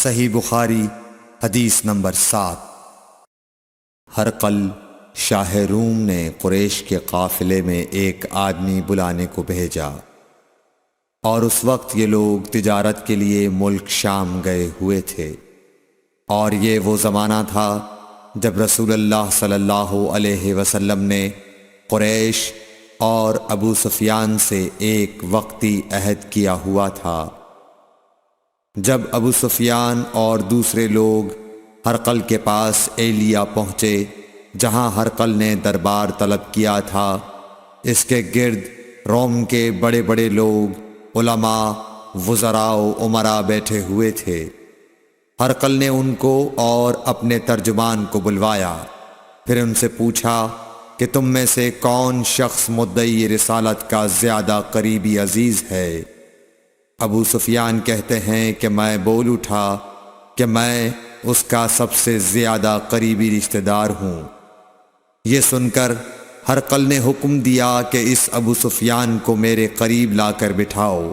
صحیح بخاری حدیث نمبر 7۔ ہرقل شاہ روم نے قریش کے قافلے میں ایک آدمی بلانے کو بھیجا، اور اس وقت یہ لوگ تجارت کے لیے ملک شام گئے ہوئے تھے، اور یہ وہ زمانہ تھا جب رسول اللہ صلی اللہ علیہ وسلم نے قریش اور ابو سفیان سے ایک وقتی عہد کیا ہوا تھا۔ جب ابو سفیان اور دوسرے لوگ ہرقل کے پاس ایلیا پہنچے جہاں ہرقل نے دربار طلب کیا تھا، اس کے گرد روم کے بڑے بڑے لوگ، علماء، وزراء و امراء بیٹھے ہوئے تھے۔ ہرقل نے ان کو اور اپنے ترجمان کو بلوایا، پھر ان سے پوچھا کہ تم میں سے کون شخص مدعی رسالت کا زیادہ قریبی عزیز ہے؟ ابو سفیان کہتے ہیں کہ میں بول اٹھا کہ میں اس کا سب سے زیادہ قریبی رشتہ دار ہوں۔ یہ سن کر ہرقل نے حکم دیا کہ اس ابو سفیان کو میرے قریب لا کر بٹھاؤ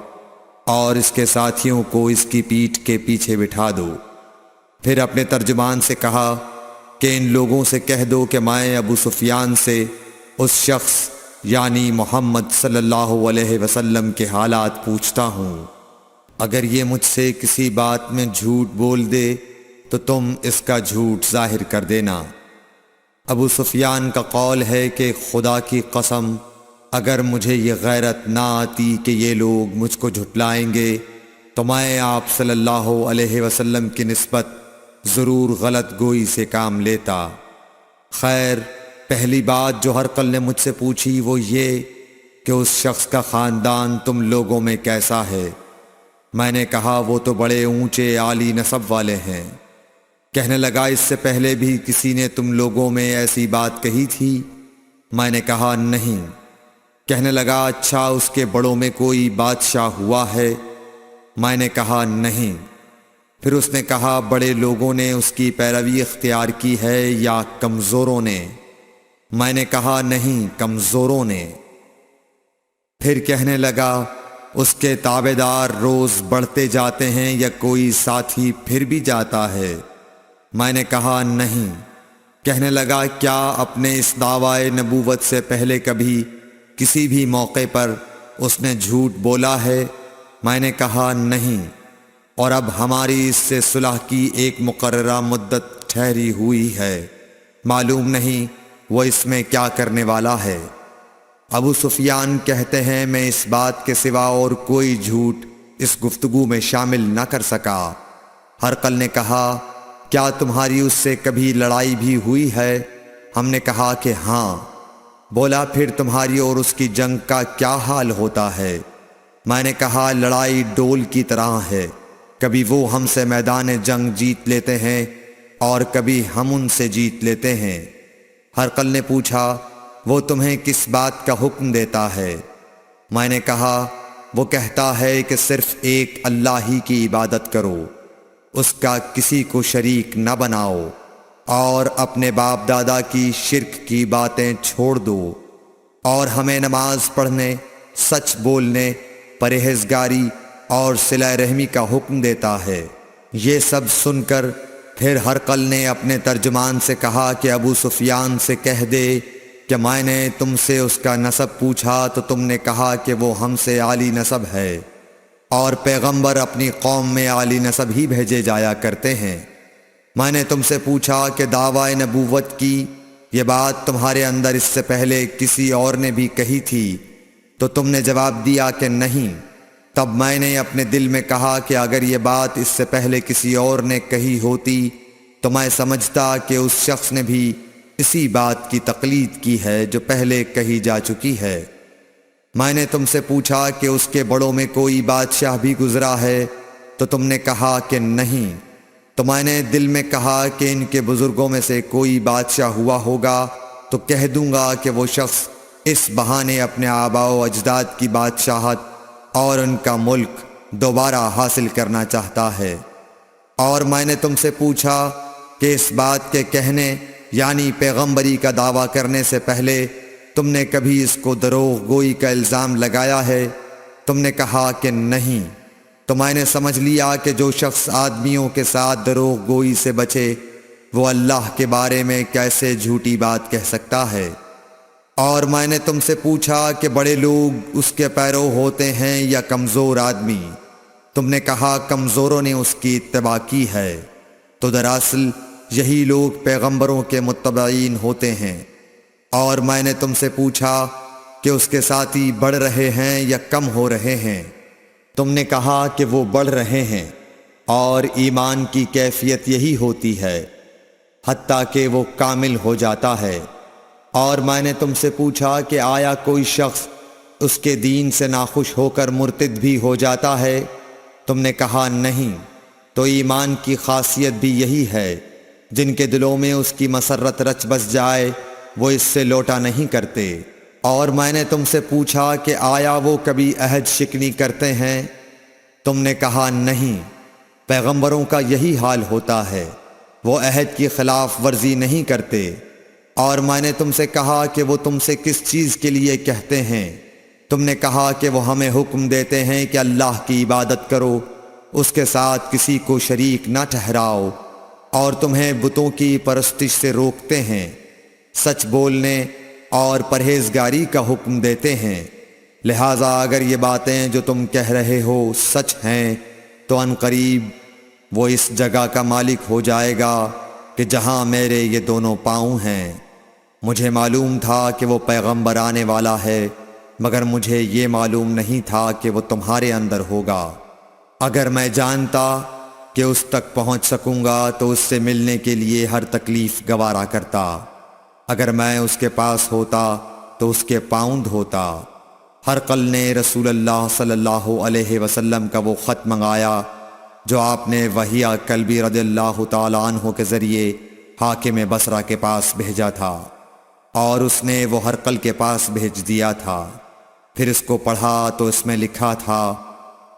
اور اس کے ساتھیوں کو اس کی پیٹھ کے پیچھے بٹھا دو۔ پھر اپنے ترجمان سے کہا کہ ان لوگوں سے کہہ دو کہ میں ابو سفیان سے اس شخص یعنی محمد صلی اللہ علیہ وسلم کے حالات پوچھتا ہوں، اگر یہ مجھ سے کسی بات میں جھوٹ بول دے تو تم اس کا جھوٹ ظاہر کر دینا۔ ابو سفیان کا قول ہے کہ خدا کی قسم اگر مجھے یہ غیرت نہ آتی کہ یہ لوگ مجھ کو جھٹلائیں گے تو میں آپ صلی اللہ علیہ وسلم کی نسبت ضرور غلط گوئی سے کام لیتا۔ خیر، پہلی بات جو ہرقل نے مجھ سے پوچھی وہ یہ کہ اس شخص کا خاندان تم لوگوں میں کیسا ہے؟ میں نے کہا وہ تو بڑے اونچے عالی نسب والے ہیں۔ کہنے لگا اس سے پہلے بھی کسی نے تم لوگوں میں ایسی بات کہی تھی؟ میں نے کہا نہیں۔ کہنے لگا اچھا اس کے بڑوں میں کوئی بادشاہ ہوا ہے؟ میں نے کہا نہیں۔ پھر اس نے کہا بڑے لوگوں نے اس کی پیروی اختیار کی ہے یا کمزوروں نے؟ میں نے کہا نہیں، کمزوروں نے۔ پھر کہنے لگا اس کے تابعدار روز بڑھتے جاتے ہیں یا کوئی ساتھی پھر بھی جاتا ہے؟ میں نے کہا نہیں۔ کہنے لگا کیا اپنے اس دعوی نبوت سے پہلے کبھی کسی بھی موقع پر اس نے جھوٹ بولا ہے؟ میں نے کہا نہیں، اور اب ہماری اس سے صلح کی ایک مقررہ مدت ٹھہری ہوئی ہے، معلوم نہیں وہ اس میں کیا کرنے والا ہے۔ ابو سفیان کہتے ہیں میں اس بات کے سوا اور کوئی جھوٹ اس گفتگو میں شامل نہ کر سکا۔ ہرقل نے کہا کیا تمہاری اس سے کبھی لڑائی بھی ہوئی ہے؟ ہم نے کہا کہ ہاں۔ بولا پھر تمہاری اور اس کی جنگ کا کیا حال ہوتا ہے؟ میں نے کہا لڑائی ڈول کی طرح ہے، کبھی وہ ہم سے میدان جنگ جیت لیتے ہیں اور کبھی ہم ان سے جیت لیتے ہیں۔ ہرقل نے پوچھا وہ تمہیں کس بات کا حکم دیتا ہے؟ میں نے کہا وہ کہتا ہے کہ صرف ایک اللہ ہی کی عبادت کرو، اس کا کسی کو شریک نہ بناؤ، اور اپنے باپ دادا کی شرک کی باتیں چھوڑ دو، اور ہمیں نماز پڑھنے، سچ بولنے، پرہیزگاری اور صلہ رحمی کا حکم دیتا ہے۔ یہ سب سن کر پھر ہرقل نے اپنے ترجمان سے کہا کہ ابو سفیان سے کہہ دے کہ میں نے تم سے اس کا نسب پوچھا تو تم نے کہا کہ وہ ہم سے عالی نسب ہے، اور پیغمبر اپنی قوم میں عالی نسب ہی بھیجے جایا کرتے ہیں۔ میں نے تم سے پوچھا کہ دعوی نبوت کی یہ بات تمہارے اندر اس سے پہلے کسی اور نے بھی کہی تھی تو تم نے جواب دیا کہ نہیں۔ تب میں نے اپنے دل میں کہا کہ اگر یہ بات اس سے پہلے کسی اور نے کہی ہوتی تو میں سمجھتا کہ اس شخص نے بھی اسی بات کی تقلید کی ہے جو پہلے کہی جا چکی ہے۔ میں نے تم سے پوچھا کہ اس کے بڑوں میں کوئی بادشاہ بھی گزرا ہے تو تم نے کہا کہ نہیں۔ تو میں نے دل میں کہا کہ ان کے بزرگوں میں سے کوئی بادشاہ ہوا ہوگا تو کہہ دوں گا کہ وہ شخص اس بہانے اپنے آباء و اجداد کی بادشاہت اور ان کا ملک دوبارہ حاصل کرنا چاہتا ہے۔ اور میں نے تم سے پوچھا کہ اس بات کے کہنے یعنی پیغمبری کا دعویٰ کرنے سے پہلے تم نے کبھی اس کو دروغ گوئی کا الزام لگایا ہے؟ تم نے کہا کہ نہیں۔ تو میں نے سمجھ لیا کہ جو شخص آدمیوں کے ساتھ دروغ گوئی سے بچے وہ اللہ کے بارے میں کیسے جھوٹی بات کہہ سکتا ہے۔ اور میں نے تم سے پوچھا کہ بڑے لوگ اس کے پیرو ہوتے ہیں یا کمزور آدمی؟ تم نے کہا کمزوروں نے اس کی اتباع کی ہے، تو دراصل یہی لوگ پیغمبروں کے متبعین ہوتے ہیں۔ اور میں نے تم سے پوچھا کہ اس کے ساتھی بڑھ رہے ہیں یا کم ہو رہے ہیں؟ تم نے کہا کہ وہ بڑھ رہے ہیں، اور ایمان کی کیفیت یہی ہوتی ہے حتیٰ کہ وہ کامل ہو جاتا ہے۔ اور میں نے تم سے پوچھا کہ آیا کوئی شخص اس کے دین سے ناخوش ہو کر مرتد بھی ہو جاتا ہے؟ تم نے کہا نہیں۔ تو ایمان کی خاصیت بھی یہی ہے، جن کے دلوں میں اس کی مسرت رچ بس جائے وہ اس سے لوٹا نہیں کرتے۔ اور میں نے تم سے پوچھا کہ آیا وہ کبھی عہد شکنی کرتے ہیں؟ تم نے کہا نہیں۔ پیغمبروں کا یہی حال ہوتا ہے، وہ عہد کی خلاف ورزی نہیں کرتے۔ اور میں نے تم سے کہا کہ وہ تم سے کس چیز کے لیے کہتے ہیں؟ تم نے کہا کہ وہ ہمیں حکم دیتے ہیں کہ اللہ کی عبادت کرو، اس کے ساتھ کسی کو شریک نہ ٹھہراؤ، اور تمہیں بتوں کی پرستش سے روکتے ہیں، سچ بولنے اور پرہیزگاری کا حکم دیتے ہیں۔ لہٰذا اگر یہ باتیں جو تم کہہ رہے ہو سچ ہیں تو ان قریب وہ اس جگہ کا مالک ہو جائے گا کہ جہاں میرے یہ دونوں پاؤں ہیں۔ مجھے معلوم تھا کہ وہ پیغمبر آنے والا ہے، مگر مجھے یہ معلوم نہیں تھا کہ وہ تمہارے اندر ہوگا۔ اگر میں جانتا کہ اس تک پہنچ سکوں گا تو اس سے ملنے کے لیے ہر تکلیف گوارا کرتا۔ اگر میں اس کے پاس ہوتا تو اس کے پاؤں دھوتا۔ ہرقل نے رسول اللہ صلی اللہ علیہ وسلم کا وہ خط منگایا جو آپ نے وحیہ کلبی رضی اللہ تعالیٰ عنہ کے ذریعے حاکم بصرہ کے پاس بھیجا تھا، اور اس نے وہ ہرقل کے پاس بھیج دیا تھا۔ پھر اس کو پڑھا تو اس میں لکھا تھا،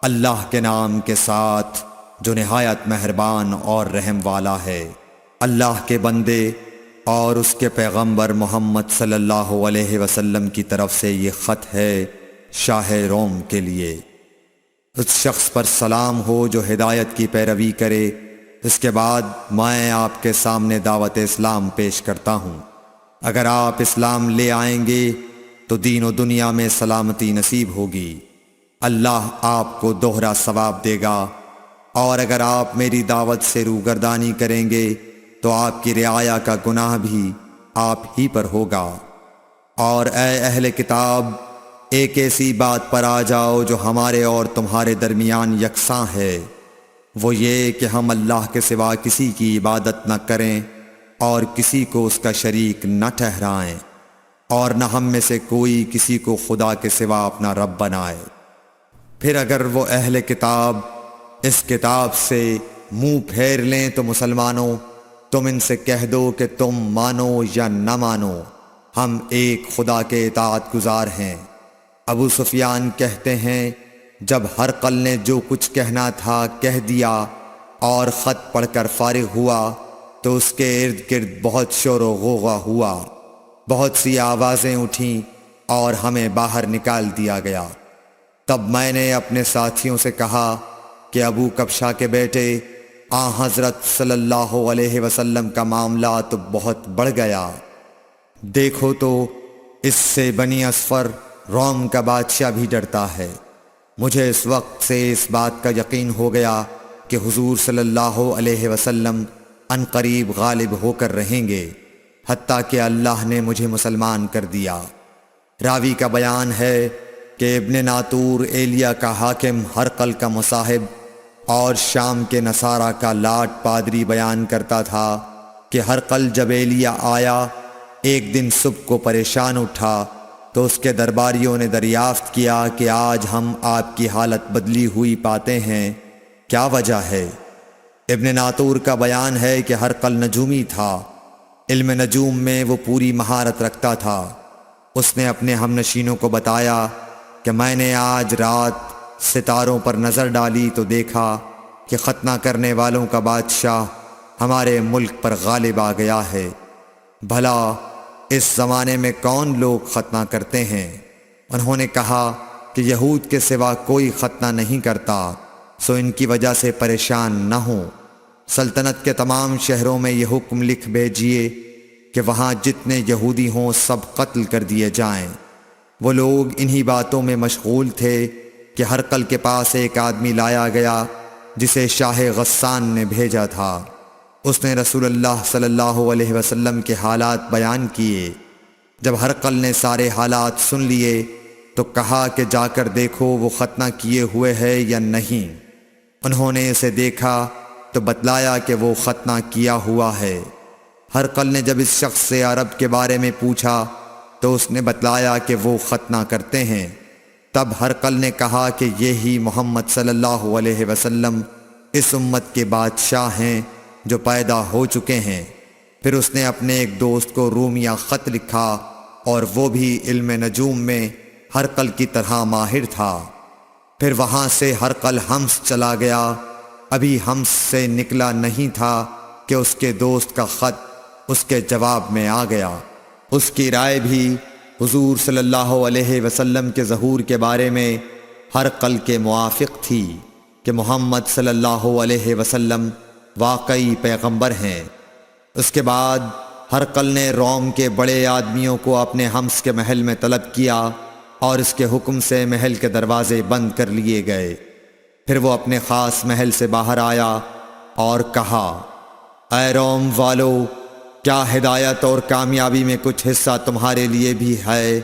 اللہ کے نام کے ساتھ جو نہایت مہربان اور رحم والا ہے۔ اللہ کے بندے اور اس کے پیغمبر محمد صلی اللہ علیہ وسلم کی طرف سے یہ خط ہے شاہ روم کے لیے۔ اس شخص پر سلام ہو جو ہدایت کی پیروی کرے۔ اس کے بعد میں آپ کے سامنے دعوت اسلام پیش کرتا ہوں۔ اگر آپ اسلام لے آئیں گے تو دین و دنیا میں سلامتی نصیب ہوگی، اللہ آپ کو دوہرا ثواب دے گا۔ اور اگر آپ میری دعوت سے روگردانی کریں گے تو آپ کی رعایا کا گناہ بھی آپ ہی پر ہوگا۔ اور اے اہل کتاب، ایک ایسی بات پر آ جاؤ جو ہمارے اور تمہارے درمیان یکساں ہے، وہ یہ کہ ہم اللہ کے سوا کسی کی عبادت نہ کریں اور کسی کو اس کا شریک نہ ٹھہرائیں، اور نہ ہم میں سے کوئی کسی کو خدا کے سوا اپنا رب بنائے۔ پھر اگر وہ اہل کتاب اس کتاب سے منہ پھیر لیں تو مسلمانوں، تم ان سے کہہ دو کہ تم مانو یا نہ مانو، ہم ایک خدا کے اطاعت گزار ہیں۔ ابو سفیان کہتے ہیں، جب ہرقل نے جو کچھ کہنا تھا کہہ دیا اور خط پڑھ کر فارغ ہوا تو اس کے ارد گرد بہت شور و غوغا ہوا، بہت سی آوازیں اٹھیں اور ہمیں باہر نکال دیا گیا۔ تب میں نے اپنے ساتھیوں سے کہا کہ ابو کبشہ کے بیٹے حضرت صلی اللہ علیہ وسلم کا معاملہ تو بہت بڑھ گیا۔ دیکھو تو اس سے بنی اصفر روم کا بادشاہ بھی ڈرتا ہے۔ مجھے اس وقت سے اس بات کا یقین ہو گیا کہ حضور صلی اللہ علیہ وسلم ان قریب غالب ہو کر رہیں گے، حتیٰ کہ اللہ نے مجھے مسلمان کر دیا۔ راوی کا بیان ہے کہ ابن ناطور ایلیا کا حاکم ہرقل کا مصاحب اور شام کے نصارہ کا لاٹ پادری بیان کرتا تھا کہ ہرقل جب ایلیا آیا ایک دن صبح کو پریشان اٹھا تو اس کے درباریوں نے دریافت کیا کہ آج ہم آپ کی حالت بدلی ہوئی پاتے ہیں، کیا وجہ ہے؟ ابن ناطور کا بیان ہے کہ ہرقل نجومی تھا، علم نجوم میں وہ پوری مہارت رکھتا تھا۔ اس نے اپنے ہم نشینوں کو بتایا کہ میں نے آج رات ستاروں پر نظر ڈالی تو دیکھا کہ ختنہ کرنے والوں کا بادشاہ ہمارے ملک پر غالب آ گیا ہے۔ بھلا اس زمانے میں کون لوگ ختنہ کرتے ہیں؟ انہوں نے کہا کہ یہود کے سوا کوئی ختنہ نہیں کرتا، سو ان کی وجہ سے پریشان نہ ہوں۔ سلطنت کے تمام شہروں میں یہ حکم لکھ بھیجیے کہ وہاں جتنے یہودی ہوں سب قتل کر دیے جائیں۔ وہ لوگ انہی باتوں میں مشغول تھے کہ ہرقل کے پاس ایک آدمی لایا گیا جسے شاہ غسان نے بھیجا تھا۔ اس نے رسول اللہ صلی اللہ علیہ وسلم کے حالات بیان کیے۔ جب ہرقل نے سارے حالات سن لیے تو کہا کہ جا کر دیکھو وہ ختنہ کیے ہوئے ہے یا نہیں۔ انہوں نے اسے دیکھا تو بتلایا کہ وہ ختنہ کیا ہوا ہے۔ ہرقل نے جب اس شخص سے عرب کے بارے میں پوچھا تو اس نے بتلایا کہ وہ ختنہ کرتے ہیں۔ تب ہرقل نے کہا کہ یہی محمد صلی اللہ علیہ وسلم اس امت کے بادشاہ ہیں جو پیدا ہو چکے ہیں۔ پھر اس نے اپنے ایک دوست کو رومیہ خط لکھا اور وہ بھی علم نجوم میں ہرقل کی طرح ماہر تھا۔ پھر وہاں سے ہرقل حمص چلا گیا۔ ابھی حمص سے نکلا نہیں تھا کہ اس کے دوست کا خط اس کے جواب میں آ گیا۔ اس کی رائے بھی حضور صلی اللہ علیہ وسلم کے ظہور کے بارے میں ہرقل کے موافق تھی کہ محمد صلی اللہ علیہ وسلم واقعی پیغمبر ہیں۔ اس کے بعد ہرقل نے روم کے بڑے آدمیوں کو اپنے حمص کے محل میں طلب کیا اور اس کے حکم سے محل کے دروازے بند کر لیے گئے۔ پھر وہ اپنے خاص محل سے باہر آیا اور کہا، اے روم والو، کیا ہدایت اور کامیابی میں کچھ حصہ تمہارے لیے بھی ہے؟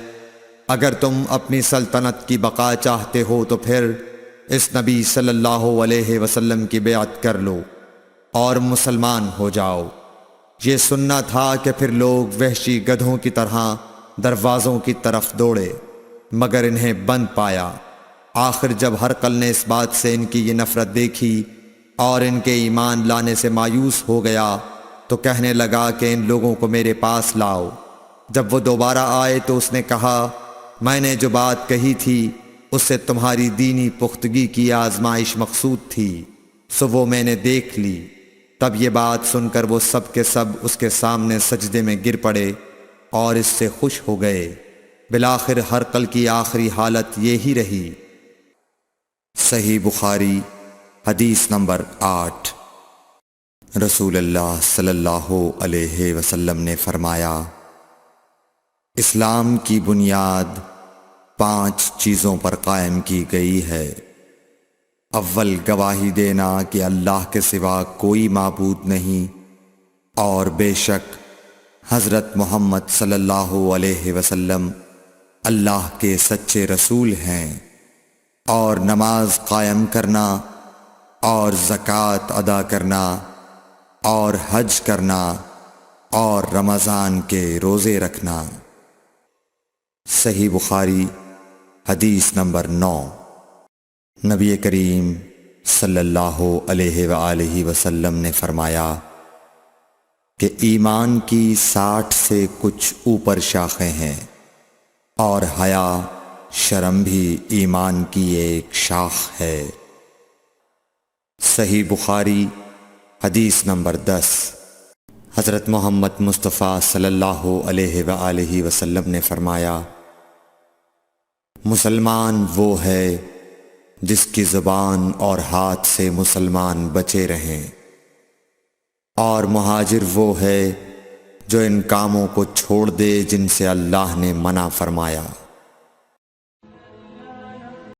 اگر تم اپنی سلطنت کی بقا چاہتے ہو تو پھر اس نبی صلی اللہ علیہ وسلم کی بیعت کر لو اور مسلمان ہو جاؤ۔ یہ سننا تھا کہ پھر لوگ وحشی گدھوں کی طرح دروازوں کی طرف دوڑے مگر انہیں بند پایا۔ آخر جب ہرقل نے اس بات سے ان کی یہ نفرت دیکھی اور ان کے ایمان لانے سے مایوس ہو گیا تو کہنے لگا کہ ان لوگوں کو میرے پاس لاؤ۔ جب وہ دوبارہ آئے تو اس نے کہا، میں نے جو بات کہی تھی اس سے تمہاری دینی پختگی کی آزمائش مقصود تھی، سو وہ میں نے دیکھ لی۔ تب یہ بات سن کر وہ سب کے سب اس کے سامنے سجدے میں گر پڑے اور اس سے خوش ہو گئے۔ بالآخر ہرقل کی آخری حالت یہی رہی۔ صحیح بخاری حدیث نمبر 8۔ رسول اللہ صلی اللہ علیہ وسلم نے فرمایا، اسلام کی بنیاد 5 چیزوں پر قائم کی گئی ہے۔ اول، گواہی دینا کہ اللہ کے سوا کوئی معبود نہیں اور بے شک حضرت محمد صلی اللہ علیہ وسلم اللہ کے سچے رسول ہیں، اور نماز قائم کرنا اور زکوٰۃ ادا کرنا اور حج کرنا اور رمضان کے روزے رکھنا۔ صحیح بخاری حدیث نمبر 9۔ نبی کریم صلی اللہ علیہ وآلہ وسلم نے فرمایا کہ ایمان کی 60 سے کچھ اوپر شاخیں ہیں، اور حیا شرم بھی ایمان کی ایک شاخ ہے۔ صحیح بخاری حدیث نمبر 10۔ حضرت محمد مصطفیٰ صلی اللہ علیہ وآلہ وسلم نے فرمایا، مسلمان وہ ہے جس کی زبان اور ہاتھ سے مسلمان بچے رہیں، اور مہاجر وہ ہے جو ان کاموں کو چھوڑ دے جن سے اللہ نے منع فرمایا۔